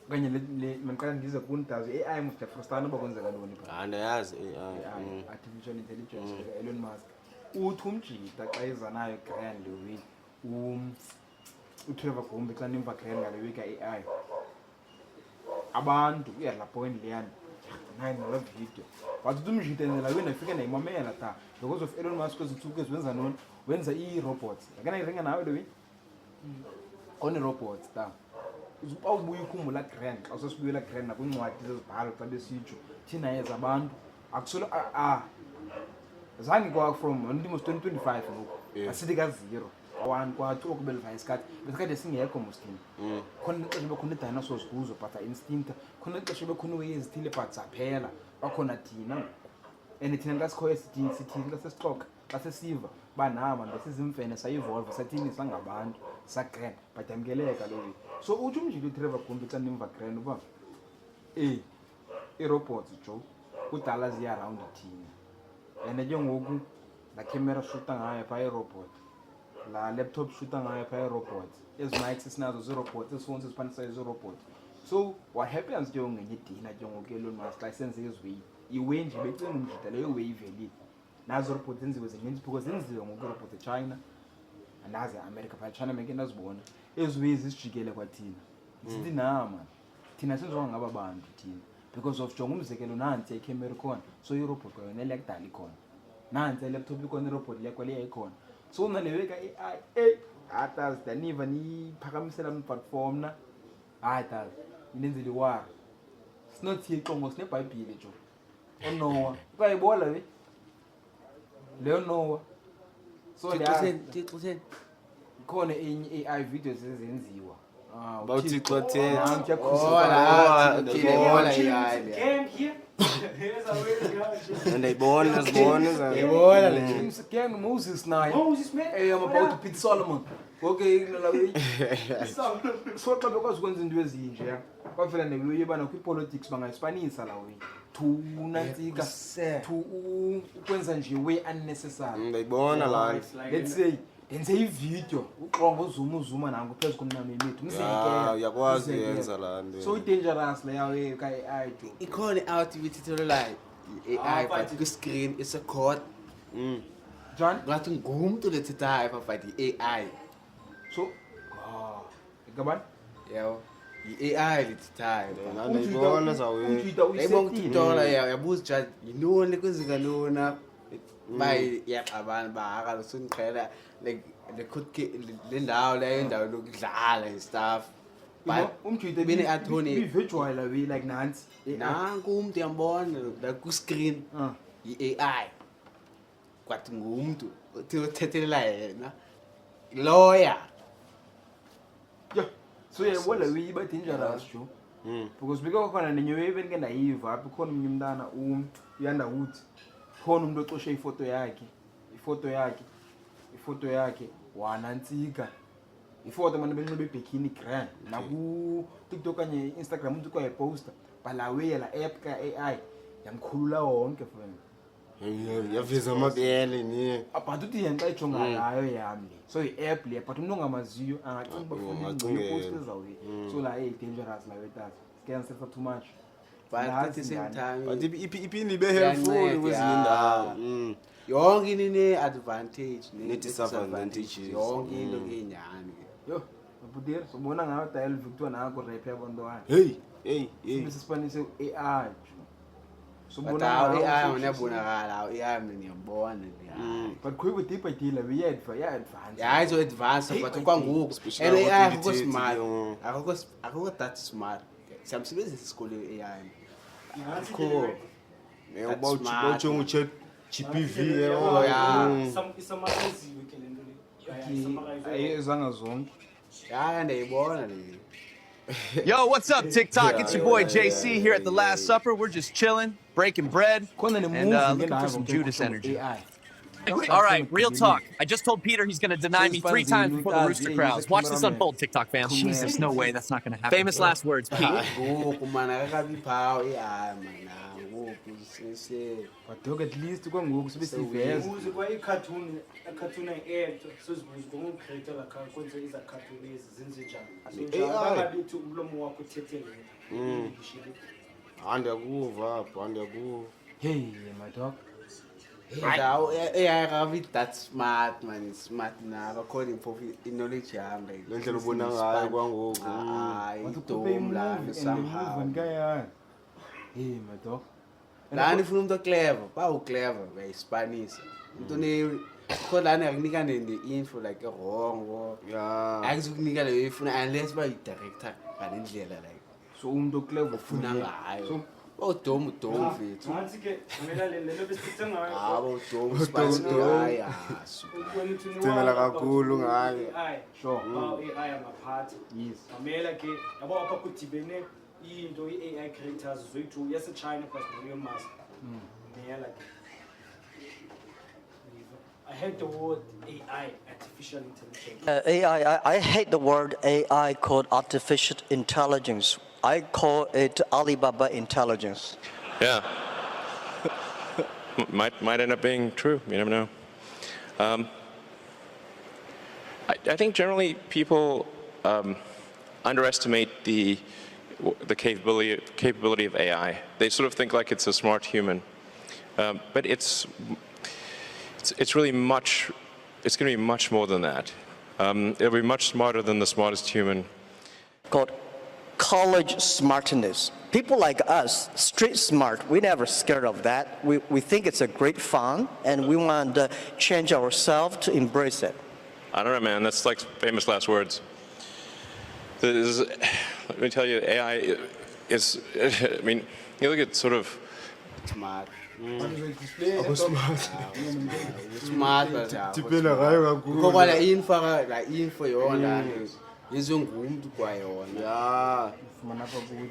okanye le mandiqala ndize kuntazi AI mustafrustana uba kwenzeka ntoni phaa
andayazi
artificial intelligence Elon Musk uthi umjita xa eza nayo grand le week uTrevor Gumbi xa nimva grand ngale week AI abantu uyala point leyani nine la video but uthi umjita nela wena ifike nayimamela ta because of Elon Musk kwezitsuku eziwenza noni wenza i-robots akana iringa nawe le week one robots ta awubuye ukhumbula grand xa sesibuyela grand nakwincwadi zezibhalo xa besitsho thina yeza abantu akusolo zange kwa from almost 2025 ngoku asithi ka-0 1 kwa-2 okubelivaya isikhathi besikade singekho mostini khona ixesha bekhona i-dinosaurs kuzo but instinct khona ixesha bekhona iwey ezithile but zaphela bakhona thina and thina xa sikhoyo sithini xa sesixoka xa sesiva banama besizimfene sayivolva sathini sangabantu sagran but yamkeleka loyo so uthi umjilo uTrevor Gumbi xa ndimva grand uba i-robots jo kudala ziya-round thina and ke ngoku la camera shuta ngayo phaa i-robot la laptop shuta ngayo phaa i-robot ezi mics sinazo zii-robot ezi phones eziphandisayo zii-robot so what happens ke ngenye idina ke ngoku Elon Musk xa isenze eziweyi iway nje becinga umjida leyo way ivelile nazo robots zenziwe zininzi because zenziwe ngoku irobot eChina andazi America phela China make ndazibona eziwezi sijikele kwathina sithi nama thina senziwa ngaba bantu thina because of jonga umzekelo nansi icamera khona so irobot yona lekudala ikhona nansi laptop ikhona irobot lekho leyayikhona so una leweka AI atazi daniva ni phakamisela platform na atazi inenzile war sinothi iqongo sineBhayibheli jo oNoah ukayibola we leyo Noah so
Thixotheni
khona enye AI videos ezenziwa
bawuthixo the
Gang here. Here's our way to go.
ndayibona
yebona le
Gang Moses naye
Moses, man.
I'm about to beat Solomon okay la we so xa bekwazi ukwenza into ezinje ya kwavela newe yebana kwipolitics bangayispanisa la we thunantsika ukwenza nje way unnecessary
ndayibona la
let's say denze ivideo uqongo uzuma nangu phezulu komnamo emithu mseke
uyakwazi yenza la nto
so dangerous la yawe ka AI to
ikhona out with like AI but ku-screen it's a code
John
ngathi ngumuntu lethethayo but i-AI
so ngabani
yabo i-AI lethethayo
ndayibona zawe
yayibona ukuthi itola yabuza judge yintoni kwenzeka lona bayi yaqabana bahaka soniqhela like le ndawo leyo indawo lokudlala and stuff but
umjida
bene athoni
virtual la we like nansi
nanku umuntu yambona la ku-screen i-AI kwathi ngumuntu uthethelela yena lawyer
yeah so yayibona we iba dangerous jo because beka khona nenyewe benike ndayiva apha khona umunye umntana uyanda uthi khona umuntu oxoshe ifoto yakhe wanantsika ifoto manje benxibe bikini grand la ku TikTok kanye Instagram umuntu kwa poster balawe la app ka AI yamkhulula wonke friend
yaveza amabele ni
but uthi yena xa ijonga ngayo yami so i-app le but umuntu ongamaziyo angacinga bafuna poster zawe so la dangerous la wethatha can say too much
but at the same time
but iphinde ibe helpful kwezinye indawo
yonke ine-advantage
ne-disadvantages
yonke into keyinyani
yo abudere sobona ngayo dial victor nako rap yabantwana
hey
sispanise AI
but AI unebonakala AI mina ngiyambona
but khuywe deep idea we advance
hayi so advance but kwangoku and AI akukho smart akukho that smart siyamsebenzisa esikoleni AI akukho
ubawutsho uchat GPV
Isamaziwe ke lento le.
ayezanga zonke
hayi ndayibona le.
Yo, what's up, TikTok? It's your boy JC here at the Last Supper. We're just chilling, breaking bread, and looking for some Judas energy. All right, real talk. I just told Peter he's going to deny me 3 times before the rooster crows. Watch this unfold, TikTok fam.
Jesus, no way. That's not going to happen.
Famous last words, Pete.
Ngoku mana akakabiphawo AI mana ngoku sese
but dog at least kwangoku sibe siveza
Uze kwa i-cartoon ay-act sozibuza ngoku-creator la kwenze iza-cartoon lezi zenze njani so bangabithi umlomo wakho uthethelele
andiyakuva andiyakuva
hey my dog
ndawo AI akabi that smart man smart na according for knowledge yami like
le ndlela ubona ngayo kwangoku
idom la somehow
ngaya hey my dog
lani ufuna umuntu clever bawu clever bayispanisa into khona lana akunika ne-info like wrong akuzukunika leyo ifuna unless bayi-director ngalendlela like
so umuntu clever
ufuna ngayo bawudom vethu
nansi-ke mina lento besithethe ngayo
bawudom
Cimela kakhulu ngayo
sure
AI amaphathi
yes
mamela ke yabo apha kudibene into i-AI creators zethu yase-China plus Elon Musk mela ke I hate the word AI, artificial intelligence.
I hate the word AI called artificial intelligence. I call it Alibaba intelligence.
Yeah. might end up being true. You never know. I think generally people underestimate the capability of AI. They sort of think like it's a smart human, but it's really much. It's going to be much more than that. It'll be much smarter than the smartest human.
Called college smartness. People like us, street smart, we never scared of that. We think it's a great fun, and we want to change ourselves to embrace it.
I don't know, man. That's like famous last words. Let me tell you, AI is, I mean, you look at sort of
Smart.
Smart.
Ngoba la info yona yizongumntu kwayona.
Yeah.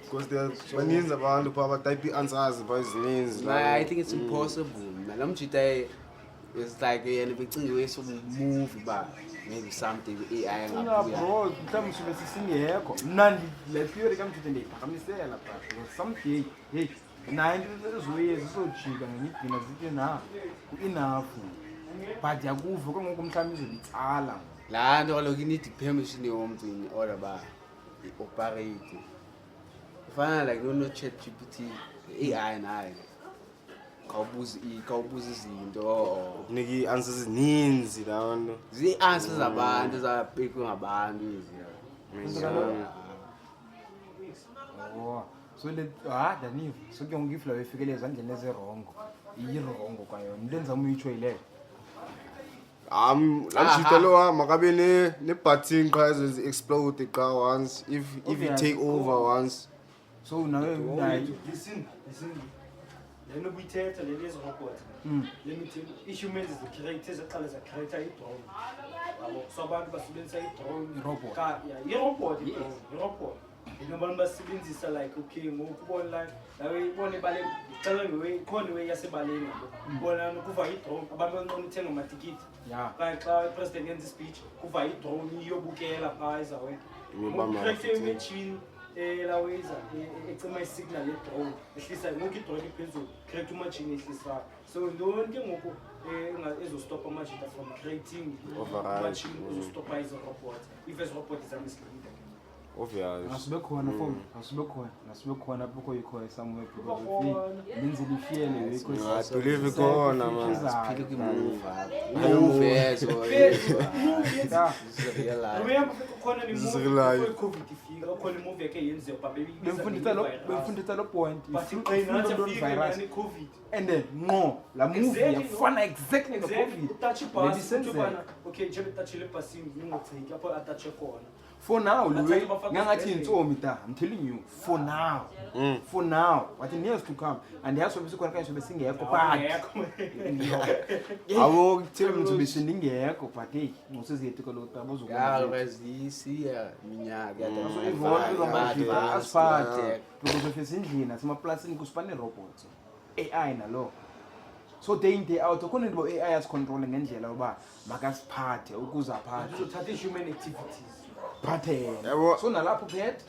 Because there's baninzi abantu pha abatayipha i-answers pha ezininzi.
I think it's impossible. Namjita is like yena becingiwe so movie ba maybe something AI ngabuya.
Bro, mhlawumbe sibe sisingekho. Mna le theory kamjita ndiyiphakamisela pha. Someday, hey, 90 ezoye zisojika ngidina zithi na enough. But yakuva konke umhlawumbe izolitsala.
La nto kaloku inid permission yomuntu in order ba operate. Fana like no chat GPT AI nayo. Kawubuza izinto
Kunika i-answers ezininzi la nto.
zi-answers zabantu ezapekwe ngabantu ezi.
Oh, so Daniel, so ke ngifla wefikele ezandleni ezirongo. Iyirongo kwayona. Into enza umuyitsho yileyo.
Lamjita lo makabe ne-button qha ezozi-explode qha once if you take over once.
So nawe unayo.
Listen. Lena buyithetha leli robot. Let me tell you, i-humans is the creators eqala za creator i-drone. Yabo, so abantu basebenzisa i-drone.
I-robot.
I-robot. Abantu basebenzisa like okay ngoku online nawe ibone bale cela ngewe khona we yasebaleni bona kuva i-drone abantu banqona uthenga amatikiti.
Yeah.
Xa president yenza speech kuva i-drone iyobukela pha izawe. Create imagine la weza ecima isignal ye-drone ehlisa ngoku i-drone iphezulu create imagine ehlisa so lonke ngoku ezostoppa amajita from creating imagine ezostoppa izi-robot if ezi robot izamisleader.
Obvious.
Asibe khona bukho ikho somewhere because linzi lifiyele because
I believe khona man.
Siphile kwimuva. Movie ezo.
Remember khona ni movie COVID ifika khona movie yake yenziwa pa baby.
bemfundisa lo point.
Virus COVID.
And then no, la movie yafana exactly the COVID.
Touch pass. Okay, je touch le passing ngotshiki apho attach khona.
For now, Louis, I'm telling you, for now, but in years to come, and there's some kind of singing echo party. I will tell them to be singing echo party. Moses, you took a lot of those. As part because of his engine, as my plus in Kuspani robots, AI in a law. So day in day out, according to AI is controlling Angela, Magas party, Okuza party.
So that is human activities.
Pattern. So nalapho phet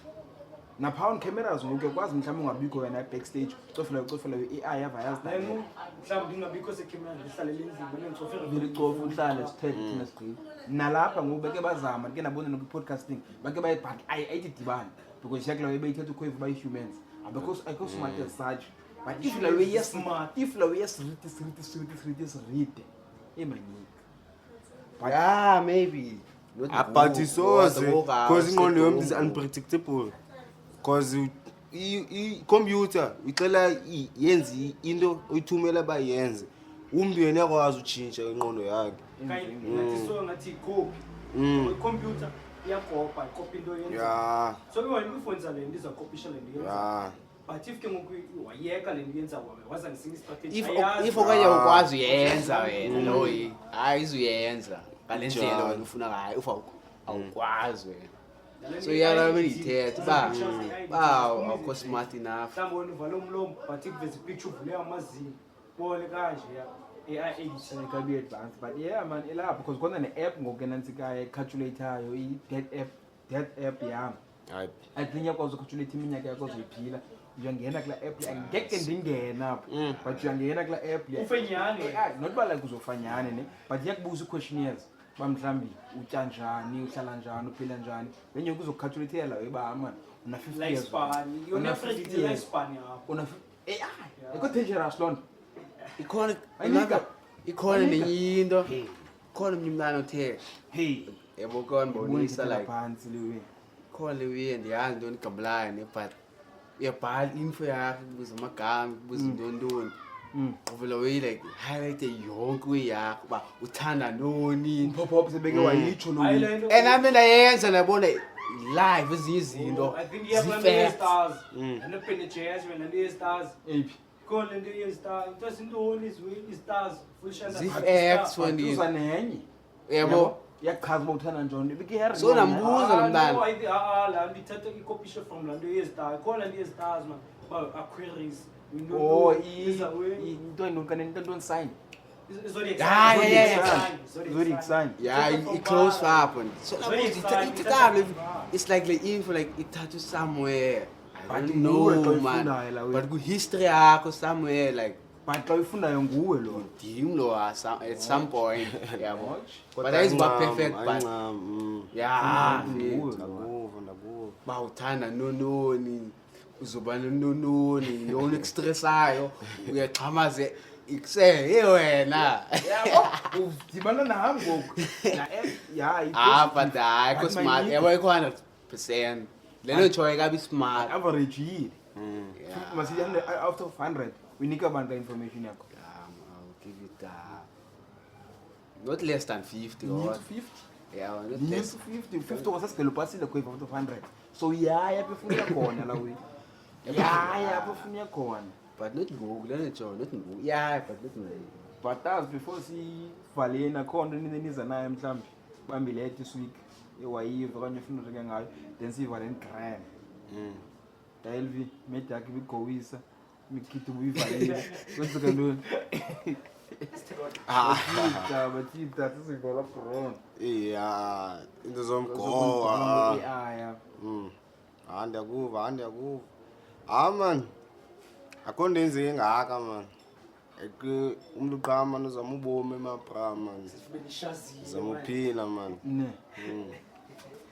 na pound cameras ngokwazi mhlawumbe ungabikho wena backstage cofela AI yava yazi
nenu mhlawumbe ingabikho secamera ngihlale lendlini benentsofela
vele cofa uhlale sithethe thina screen nalapha ngobeke bazama ke nabona no podcasting bake bayibhack ayithi dibani because yakla webeyithetha ukhoyivu by humans because I go smart as such but if la way yes smart if la way yes read emaniki
but yeah maybe
but isoze because ingqondo yomuntu is unpredictable because i-computer icela yenze into oyithumela bayenze umuntu yena yakwazi utshintsha ingqondo yakhe
ngathi so ngathi copy computer iyakopa copy into yenza
yeah
so wena ufonza le ndiza copyisha le ndiyenza
yeah
but if ke ngoku wayeka le ndiyenza waza ngisinga strategy
if okanye ukwazi uyenza wena lo ayizuyenza ngalendlela wena ufuna ngayo ufa awukwazi wena so yala benithetha ba awukho smart enough
mhlawumbe wena uvala umlomo but ikuveza picture uvule amazinyo bone kanje ya AI edition
can be advanced but yeah man elapho because khona ne-app ngokukenansika calculator yo i-death app yami I think yakwazi ucalculate iminyaka yakho ozoyiphila uyangena kula app angeke ndingena but uyangena kula app
ufenyane
not ba like uzofanyane ne but yakubuza questionnaires bamhlambi utya njani uhlala njani uphila njani benye ukuzocalculate la weba man una 50 years
lifespan una 50 lifespan yakho
una AI iko dangerous lon
ikhona nenye into khona umnyumlana uthe
hey
yabo khona bonisa like
phansi lewe
khona lewe ndiyazi ntoni igabulayo but uyabhala info yakho kubuza amagama kubuza intoni uvela way like highlight yonke yakho uba uthanda noni
pop sebeke wayitsho lo
and I mean ndayenza nabona live ezinye izinto
I think iyabona stars anopene jazz wena le stars
ephi
khona lento ye-stars into sintoni i-stars full shanda
zifacts when
uza nenye
yabo
yachaza uba uthanda njani beke hari
so nambuza lo mntana
la ndithatha ikopisho from la nto ye-stars khona le ye-stars man ba aquaries
oh into endonkane sign
Zodiac
sign
yeah it close up and so it's like the info like it touches somewhere I don't know man but good history yakho somewhere like
but xa uyifundayo nguwe lo
dim lo at some point yabo but that is what perfect but yeah ba uthanda nononi uzoba nononi yona ekustressayo uyaqhamaze ikuse wena
yabo udibana nami ngoku
but ayikho smart yabo ayikho 100% lelo choy kabi smart
average yini masiya out of 100 unika abantu information yakho
I'll give it not less than 50 or
50
yeah not
Yes,
less
50 wasasigelo pasile kwa out of 100 so yaya befunya khona la we yaya befunya khona
but not Google lelo choy not Google yeah but not Google
but as before si valena khona niza naye mhlambi bambile this week ewayiva kanye ufuna uke ngayo then siva len grand Delvi media yakhe bigowisa mikhitha uyivalile kwenzeka ntoni bathitha sizivala corona
yeah into zomgowa
yeah
ndiyakuva man akho nto enzeke ngaka man umuntu qama uzama ubomi emabra man uzama uphila man
ne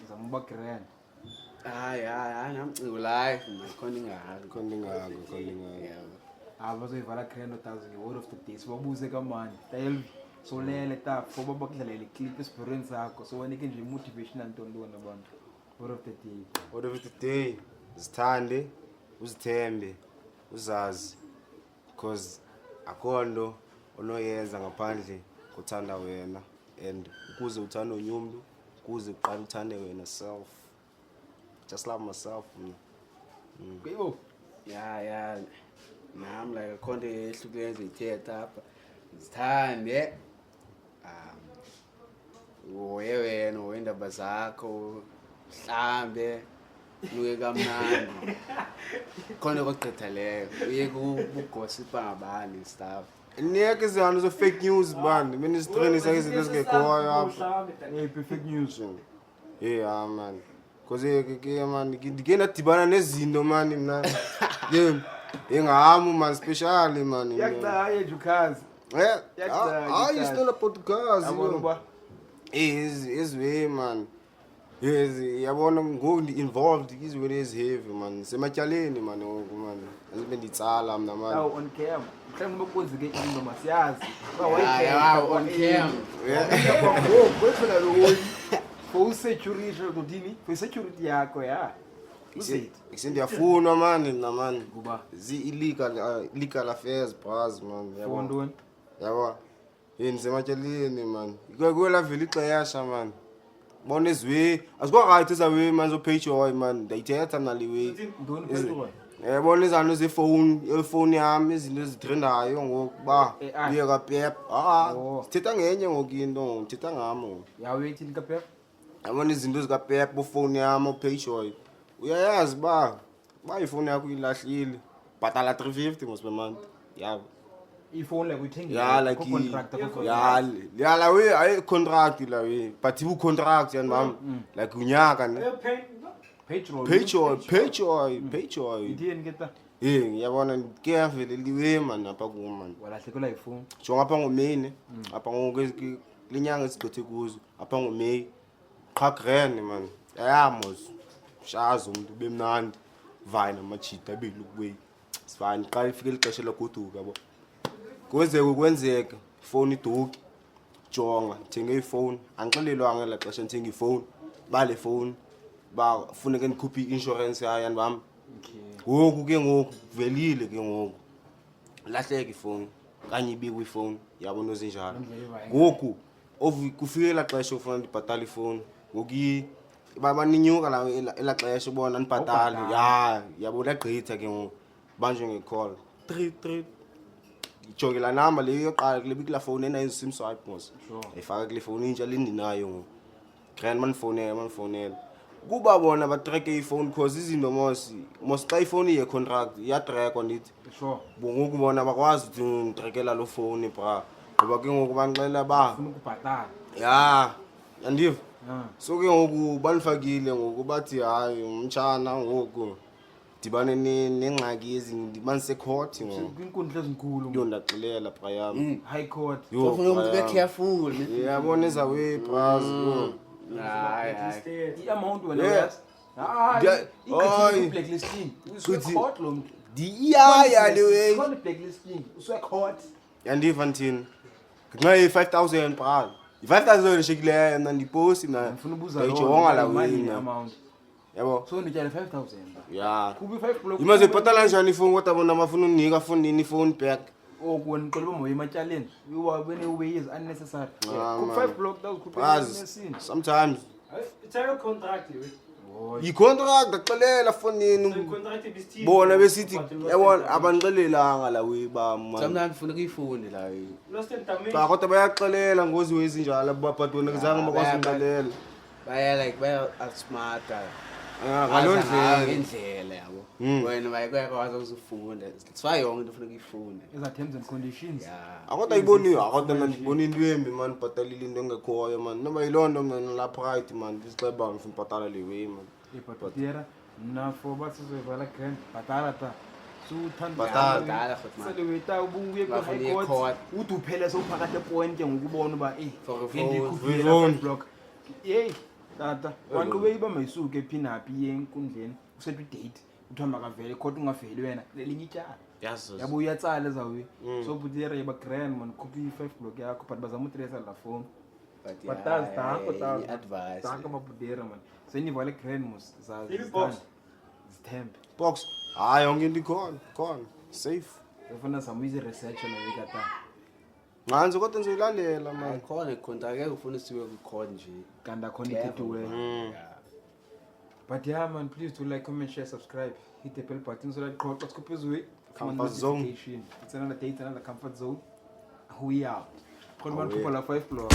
uzama uba grand
namcingo life khona ingako
bazoyivala grand otazi nge-word of the day sibabuze kamani Delvi solele tap for bakudlalela clip experience yakho so wanike nje motivational ntondona abantu word of the day
zithande uzithembe uzazi because akhondo onoyenza ngaphandle kuthanda wena and ukuze uthande onye umuntu ukuze uqala uthande wena self just love myself
Bibo
yeah nam like akhonto ehlukene ezithetha apha zithande uye wena wendaba zakho mhlambe luke kamnandi khona kokugqitha leyo uye kubugosipa ngabani stuff
niyeke izihano zo-fake news bani mina izitraining sakhe izinto ezingekhoyo apha
perfect news
yeah man because ke man ndike ndadibana nezinto man mna engami man specially man
yakudala jukazi
it's not a podcast is way man yes yabona ngoku ndi-involved izwele eziheavy man sematyaleni man ngoku man azibe nditsala mna man
on cam mhlawumbe uba kwenzeke into masiyazi
on cam
kwethela loyi for usecurity kudini for security yakho ya
isendiyafunwa man mna man
kuba
zi-illegal affairs bras man
for ntoni
yabo ndisematyaleni man kwela vela ixesha man bona eziwe azikwarayithi ezawe man zo-Payjoy man ndayithetha naliwe bona izanto zefowuni yam izinto ezitrendayo ngokuba uye kapep sithetha ngenye ngoku into ndithetha ngam
yawe ethini kapep
yabona izinto zikapep bofowuni yam o-Payjoy uyayazi uba ifowuni yakho uyilahlile bhatala 350 mos per month yabo
ifowuni like uyithengile
lawe hayi contract lawe but ibu-contract yani mam like unyaka ne Payjoy
ithini ke ta
ngiyabona ke yaveleliwe man apha kum man
walahlekelwa yifowuni
jonga apha ngomeyini apha linyanga esigqithe kuzo apha ngomeyi qha grand man yayamos shazi umuntu ube mnandi vayi namajita abelukuweyi sifani qala ifike lixesha lagoduka yabo kwenzeka ifowuni idoki jonga ngithenge ifone angixelelwanga la xesha ngithenga ifone bale phone bafuneka ndikhuphe i-insurance yayo bami ngoku ke ngoku velile ke ngoku lahleka ifone kanye ibikwe ifone yabona ozinjalo ngoku kufike la xesha ufuna ndibhatala ifone ngoku baninyuka la xesha ubona ndibhatale yabona gqitha ke ngoku banje ngecall 33 ijonge la number leyo yoqala kule bikla phone ena sim swipe mos ayifaka kule phone intsha lendinayo ngoku grand manfonela kuba bona batreke ifone cause izinto mos xa ifone ye contract iyatrackwa ndithi
sure
ngoku bona bakwazi ukuthi ngitrekela lo phone bra ngoba ke ngoku banixela
ufuna ukubhatala
yandiva so ke ngoku banifakile ngoku bathi hayi umtshana ngoku dibane nengxaki ezindibanise court ngoku
kwinkundla ezinkulu
nto ndaxilela bra yami
high court
ufuna ube careful
yabona ezawe bras
i-amount wena uyazi i-blacklisting usucourt lo muntu
ndiyaya lewe
khona i-blacklisting usucourt
yandiva nthini ngenxa ye-5,000 bra i-5,000 eshekileyo mna ndiposi mna
ngifuna ubuza
ndayijonga la
imali
wena
amount
yabo
so ndityale 5,000
ya
kubi 5 block
imaze ibhatala njani ifoni kodwa bona bafuna undinika fonini ifoni back
okwena qela uba ematyaleni wena ube is unnecessary ku 5 block that
baz sometimes
It's a contract,
i-contract axelela fonini bona besithi yabona abanixelelanga la we
sometimes kufuneka ifunde la
xa kodwa bayaxelela ngoziwe ezinjalo but wena kuzange bakwazi unixelela
baya asmarta
ngaloo
indlela yabo wena bayakwazi ukuzifunda sifaka yonke into ufuneka ifunde
eza terms and conditions
akodwa iboniwe akodwa ndibona into embi man bhatalile into engekhoyo man noba yiloo nto mna lapha right man isixeba ngifuna ubhatala le way man
ibhatera mna for basizovala grand bhatala ta
Bhatala.
seleweta ubuye ku-high court uthi uphele sewuphakathi epoint ke ngokubona uba
phone
block yeyi tata wanqube iba mayisuke ephinaphi yenkundleni usetha idate kuthiwa makavele court ungaveli wena lelinye ityala yabo uyatsala ezawuye so butiyere yiba grand man khuphi i-5 block yakho but bazama utresa la phone but that's tako mabudera man senivale grand mos zithembe
box hayi yonke into ikhona safe
ufuna samuyize research nawekata
nganzi kodwa ndizoyilandela man
khona icontract ke ufuna siwe ku-court nje
kanti akhona ithethiweyo but yeah man, please do like, comment, share, subscribe, hit the bell button so that Cross Copies way
comfort zone.
It's another day, it's another comfort zone. We out. People are 5 floor.